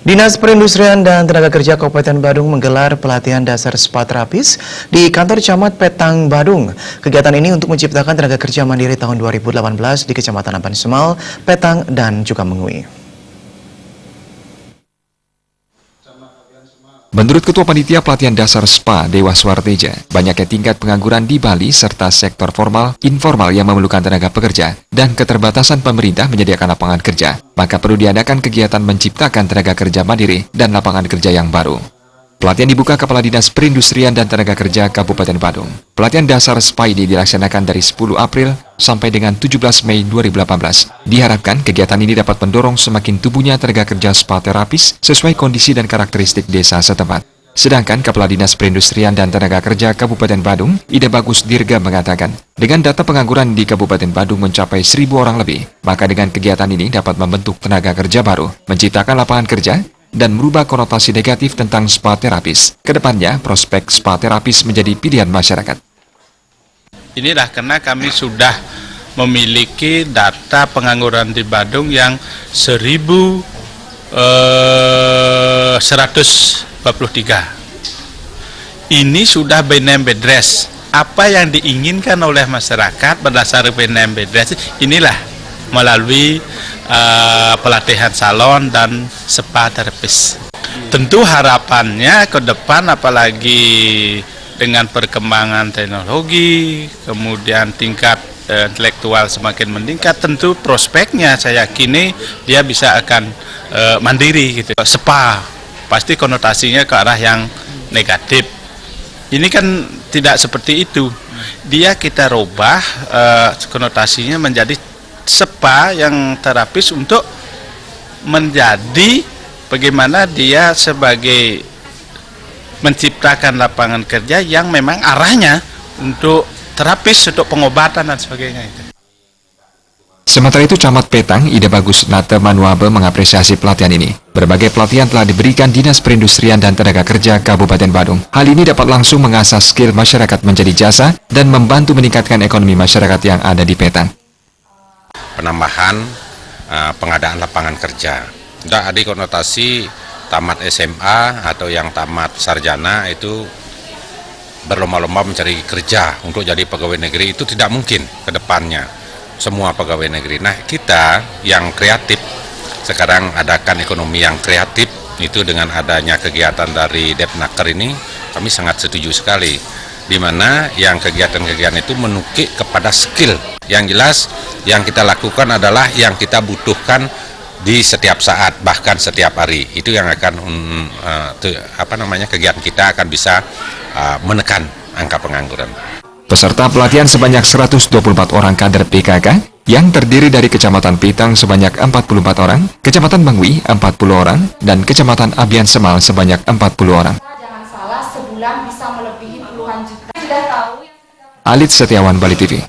Dinas Perindustrian dan Tenaga Kerja Kabupaten Badung menggelar pelatihan dasar spa terapis di kantor Camat Petang, Badung. Kegiatan ini untuk menciptakan tenaga kerja mandiri tahun 2018 di Kecamatan Ampan Semal, Petang, dan juga Mengui. Menurut Ketua Panitia Pelatihan Dasar SPA, Dewa Swarteja, banyaknya tingkat pengangguran di Bali serta sektor formal, informal yang memerlukan tenaga pekerja, dan keterbatasan pemerintah menyediakan lapangan kerja, maka perlu diadakan kegiatan menciptakan tenaga kerja mandiri dan lapangan kerja yang baru. Pelatihan dibuka Kepala Dinas Perindustrian dan Tenaga Kerja Kabupaten Badung. Pelatihan dasar SPA ini dilaksanakan dari 10 April sampai dengan 17 Mei 2018. Diharapkan kegiatan ini dapat mendorong semakin tumbuhnya tenaga kerja spa terapis sesuai kondisi dan karakteristik desa setempat. Sedangkan Kepala Dinas Perindustrian dan Tenaga Kerja Kabupaten Badung, Ida Bagus Dirga mengatakan, dengan data pengangguran di Kabupaten Badung mencapai 1.000 orang lebih, maka dengan kegiatan ini dapat membentuk tenaga kerja baru, menciptakan lapangan kerja, dan merubah konotasi negatif tentang spa terapis. Kedepannya, prospek spa terapis menjadi pilihan masyarakat. Inilah karena kami sudah memiliki data pengangguran di Badung yang 1.143. Ini sudah BNM Bedres. Apa yang diinginkan oleh masyarakat berdasarkan BNM Bedres inilah melalui pelatihan salon dan spa terapis. Tentu harapannya ke depan, apalagi dengan perkembangan teknologi, kemudian tingkat intelektual semakin meningkat, tentu prospeknya saya yakini dia bisa akan mandiri gitu. Spa pasti konotasinya ke arah yang negatif. Ini kan tidak seperti itu. Dia kita rubah konotasinya menjadi spa yang terapis untuk menjadi bagaimana dia sebagai menciptakan lapangan kerja yang memang arahnya untuk terapis, untuk pengobatan dan sebagainya. Sementara itu, Camat Petang, Ida Bagus Nate Manuabe mengapresiasi pelatihan ini. Berbagai pelatihan telah diberikan Dinas Perindustrian dan Tenaga Kerja Kabupaten Badung. Hal ini dapat langsung mengasah skill masyarakat menjadi jasa dan membantu meningkatkan ekonomi masyarakat yang ada di Petang. Penambahan pengadaan lapangan kerja. Tidak ada konotasi tamat SMA atau yang tamat sarjana itu berlomba-lomba mencari kerja untuk jadi pegawai negeri, itu tidak mungkin ke depannya semua pegawai negeri. Nah, kita yang kreatif sekarang adakan ekonomi yang kreatif itu dengan adanya kegiatan dari Depnaker ini kami sangat setuju sekali, di mana yang kegiatan-kegiatan itu menukik kepada skill. Yang jelas yang kita lakukan adalah yang kita butuhkan di setiap saat, bahkan setiap hari. Itu yang akan kegiatan kita akan bisa menekan angka pengangguran. Peserta pelatihan sebanyak 124 orang kader PKK yang terdiri dari Kecamatan Petang sebanyak 44 orang, Kecamatan Mengui 40 orang, dan Kecamatan Ampan Semal sebanyak 40 orang. Jangan salah, sebulan bisa melebihi puluhan juta. Alit Setiawan, Bali TV.